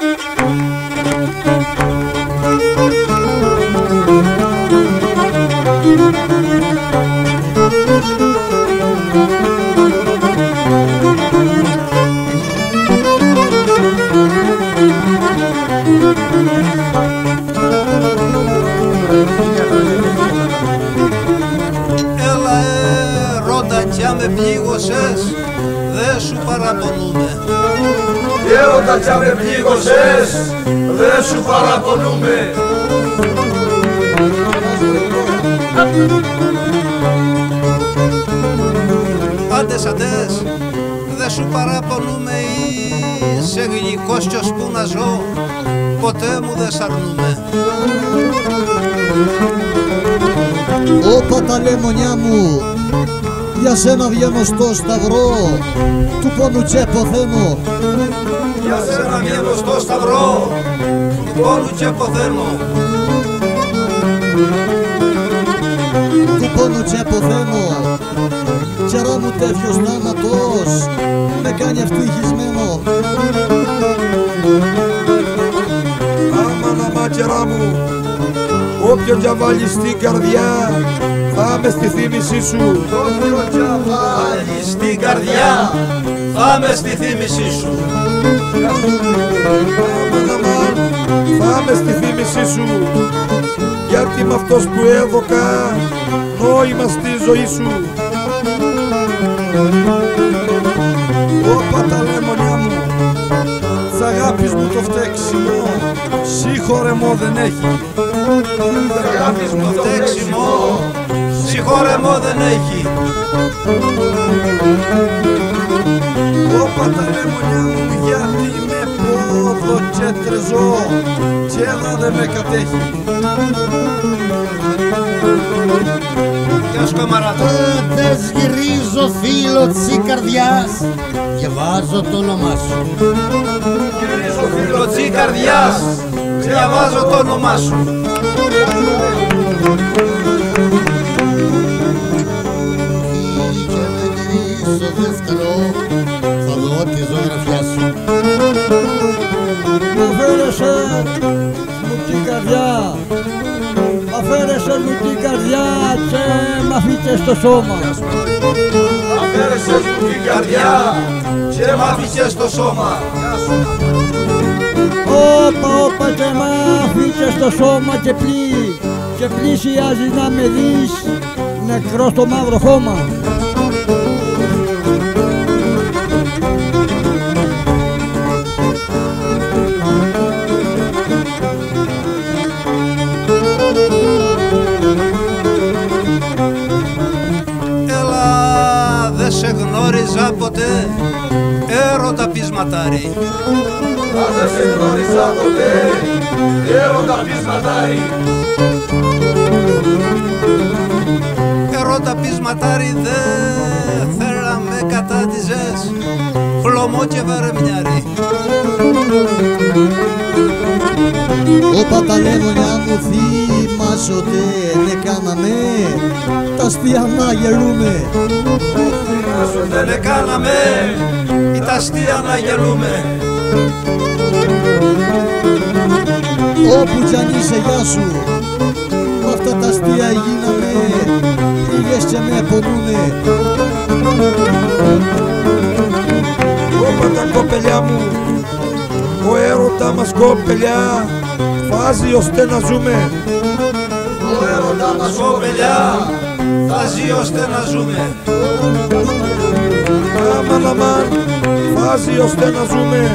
Έλα ρώτα κι αν με πλήγωσες, δε σου παραπονούμε. Έρωτα κι αν με πλήγωσες, δε σου παραπονούμε. Άντες, δε σου παραπονούμε, είσαι γλυκός κι ώσπου να ζω, ποτέ μου δε σ' αρνούμε. Όπα τα λεμονιά μου, για σένα βγαίνω στο σταυρό, του πόνου τσέποθαίνω. Για σένα βγαίνω στο σταυρό, του πόνου τσέποθαίνω. Του πόνου τσέποθαίνω, καιρό μου τέτοιος θάνατος με κάνει ευτυχισμένο. Άμα μάτια μου, όποιο τζαβάλι στην καρδιά, θα με στη θύμησή σου. Όποιο τζαβάλι στην καρδιά, θα με στη θύμησή σου. Άμα θα με στη θύμησή σου, γιατί με αυτός που έδωκα νόημα στη ζωή σου. Όπα τα λεμονιά μου, της αγάπης μου το φταίξιμο, συγχωρεμό δεν έχει. Της αγάπης μου το φταίξιμο, συγχωρεμό δεν έχει. Όπα τα λεμονιά μου, γιατί με πόδο και τρεζό, και εδώ δεν με κατέχει. Γεια σου καμαράτα. Δεν σγυρίζω φίλο της καρδιάς, διαβάζω το όνομά σου. Γυρίζω φίλο της καρδιάς, διαβάζω το όνομά σου. Και με γυρίσω δεύτερο, θα δω τη ζωγραφιά σου. Αφαίρεσαι μου την καρδιά, αφαίρεσαι μου την καρδιά και μ' αφήκες στο σώμα. Αφαίρεσες μου την καρδιά και μ' άφηκες στο σώμα. Όπα και μ' αφήκες στο σώμα και πλησιάζεις να με δεις νεκρό στο μαύρο χώμα. Δεν σε γνώριζα ποτέ, έρωτα πεισματάρι. Δεν σε γνώριζα ποτέ, έρωτα πεισματάρι. Έρωτα πεισματάρι, δε θέλα με κατάτιζες, χλωμό και βαρεμιάρι. Όπα τα λεμονιά μου, θυμάσαι ότι ναι κάναμε, τα αστεία να γελούμε. Δεν κάναμε, ή τα αστεία να γελούμε. Όπου κι αν είσαι γεια σου, μ' αυτά τα αστεία γίναμε, λίγες και με πονούνε. Όπα τα κοπελιά μου, ο έρωτα μας κοπελιά, βάζει ώστε να ζούμε. Ο έρωτα μας κοπελιά, θα ζει ώστε να ζούμε. Αμάν, βάζει ώστε να ζούμε.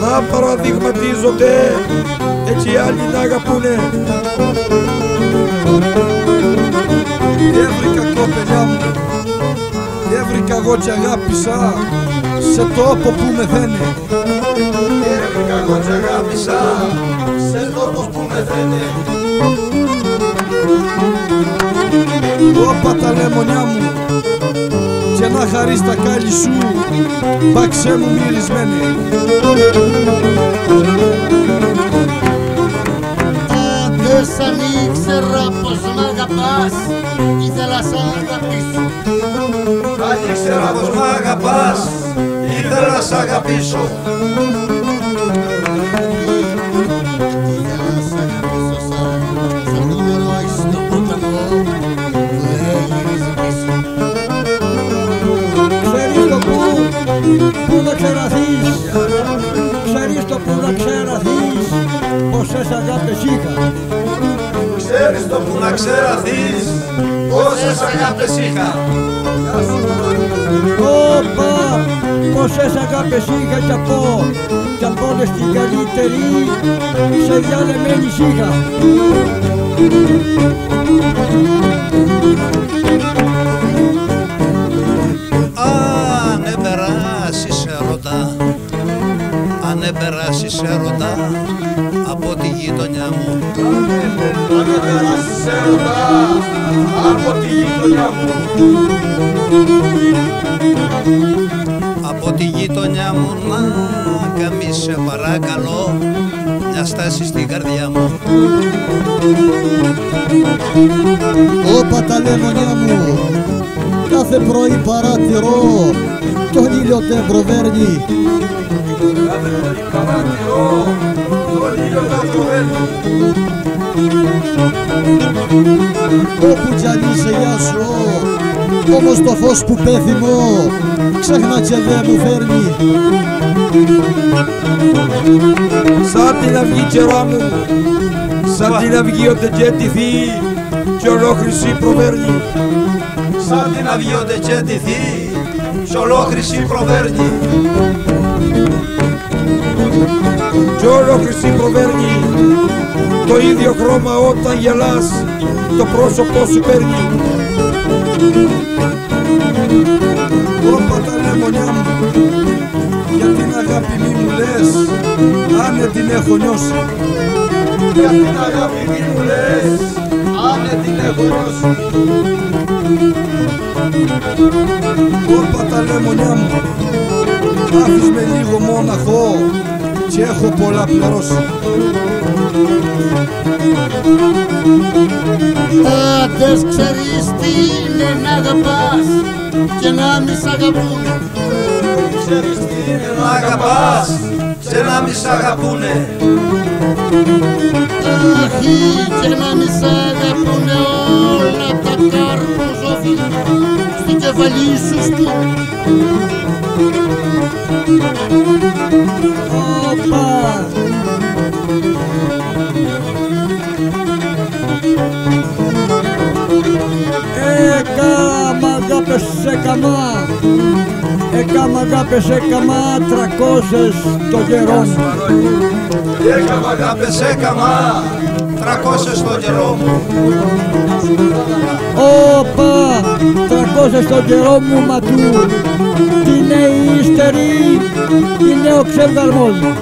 Να παραδειγματίζονται, έτσι άλλοι να αγαπούνε. Έβρικα κοπελιά μου, έβρικα εγώ κι αγάπησα, σε τόπο που μεθαίνει. Έβρικα εγώ κι αγάπησα, σε τόπο που μεθαίνει. Όπα τα λεμονιά μου, και να χαρείς τα κάλλη σου, μπαξέ μου μυρισμένη. Αν σαν ήξερα πως μ' αγαπάς, ήθελα σ' αγαπήσω. Αν ήξερα πως μ' αγαπάς, ήθελα σ' αγαπήσω. Πού να ξεραθείς, ξέρεις το που να ξεραθείς, πόσες αγάπες είχα. Ξέρεις το που να ξεραθείς, πόσες αγάπες είχα. Όπα, πόσες αγάπες είχα κι απ' όλες την καλύτερη, σε διαλεμένη είχα. Αν περάσεις έρωτα, αν περάσεις έρωτα από τη γειτονιά μου. Αν περάσεις έρωτα από τη γειτονιά μου. Από τη γειτονιά μου να καμείς σε παρακαλώ μια στάση στην καρδιά μου. Όπα τα λεμονιά μου, κάθε πρωί παρατηρώ τον ήλιο τε προβέρνει. Κάθε πρωί παρατηρώ τον ήλιο τε προβέρνει. Όπου κι αν είσαι γεια σου, όμως το φως που πέθυμω ξέχνα και δε μου φέρνει. Σαν την αυγή καιρά μου, σαν την αυγή ότε και τυθεί κι ολόχρηση προβέρνει. Σαν την αυγή ότε και τυθεί κι ολόχρηση προβέρνει. Κι ολόχρηση προβέρνει το ίδιο χρώμα όταν γελάς το πρόσωπό σου παίρνει. Όπα τα λεμονιά μου, για την αγάπη μη μου λες, άνε την έχω νιώσει. Για την αγάπη μη μου λες, άνε την έχω νιώσει. Όπα τα λεμονιά μου, άφης με λίγο μόναχο κι έχω πολλά πληρώσει. Άντες ξέρεις τι είναι να αγαπάς και να μη σ' αγαπούνε. Ξέρεις τι είναι να αγαπάς και να μη σ' αγαπούνε. Αχι και να μη σ' αγαπούνε όλα τα καρποζόφυλλα στην κεφαλή σου σπούν. Όπα! Έκαμα αγάπες σε καμά, έκαμα αγάπες σε καμά 300 το καιρό μου. Έκαμα αγάπες έκαμα 300 το καιρό μου. Όπα, 300 το καιρό μου ματού, τι είναι η ύστερη, είναι ο ξεβδαρμός μου.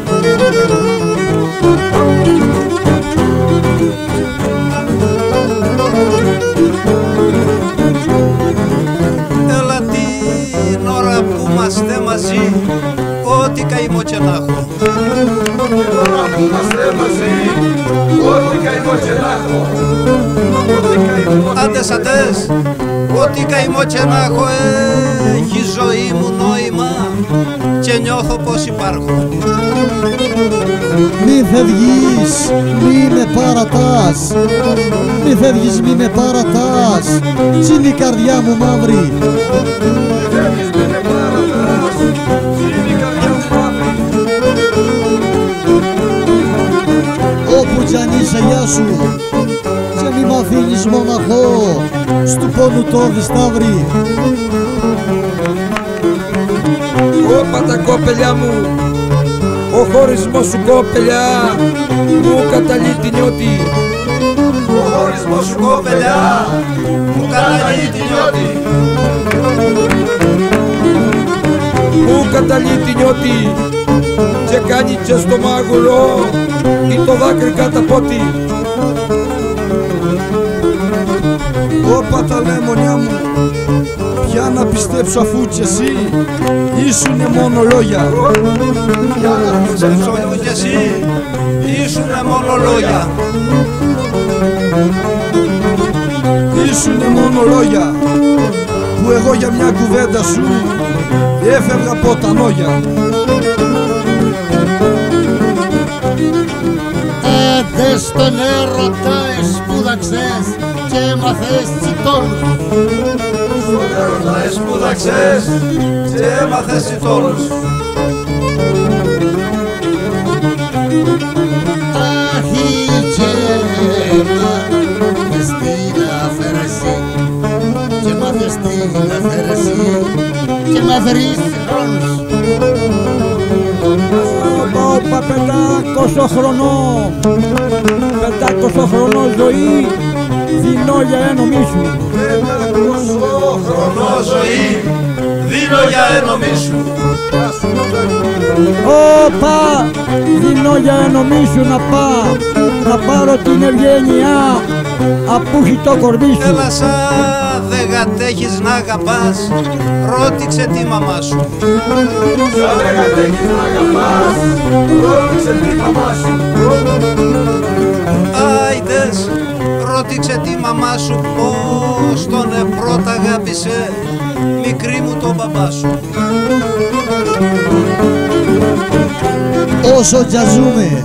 Έλα την ώρα που είμαστε μαζί, ό,τι καημό και να έχω. Την ώρα που είμαστε μαζί, ό,τι καημό και να έχω. Άντες, άντες, ό,τι καημό και να έχω, έχει η ζωή μου νόημα και νιώθω πως υπάρχω. Μη φεύγεις, μη με παρατάς, μη φεύγεις, μη με παρατάς, κι είναι η καρδιά μου μαύρη. Φεύγεις μη με παρατάς, είναι η καρδιά μου μαύρη. Όπου κι αν είσαι γεια σου, και μη μ' αφήνεις μοναχό, στου πόνου το δισταύρι. Όπα τα κόπελιά μου, ο χωρισμός σου κόπελιά, μου καταλύει τη νιώτη. Ο χωρισμός σου κοπελιά μου καταλύει τη νιώτη. Μου καταλύει τη νιώτη και κάνει και στο μάγουλο ή το δάκρυ καταπότη. Όπα τα λεμονιά μου, πια να πιστέψω αφού κι εσύ ήσουνε μόνο λόγια. Για να πιστέψω κι εσύ ήσουνε μόνο λόγια. Ήσουνε μόνο λόγια που εγώ για μια κουβέντα σου έφευγα από τα νόγια. Άντες στον έρωτα σπούδαξες και μαθες τσιτώνους. Στον έρωτα εσπούδαξες και έμαθες οι τόνους. Αχ, μάθες την αφαίρεση και μάθες την αφαίρεση και μ' αφαιρείς χρόνους. Όπα 500 χρονών, 500 χρονών ζωή, δίνω για ένωμί σου. 500 χρονών ζωή, δίνω για ένωμί σου. Όπα, δίνω για ένωμί σου να πάρω την ευγένεια απούχει το κορμί σου. Έλα σαν δεν κατέχεις να αγαπάς, ρώτηξε τη μαμά σου. Σαν δεν κατέχεις να αγαπάς, ρώτηξε τη μαμά σου. Άιντες, ρώτηξε τη μαμά σου πως τον πρώτα αγάπησε, μικρή μου τον μπαμπά σου. Όσο τζαζούμε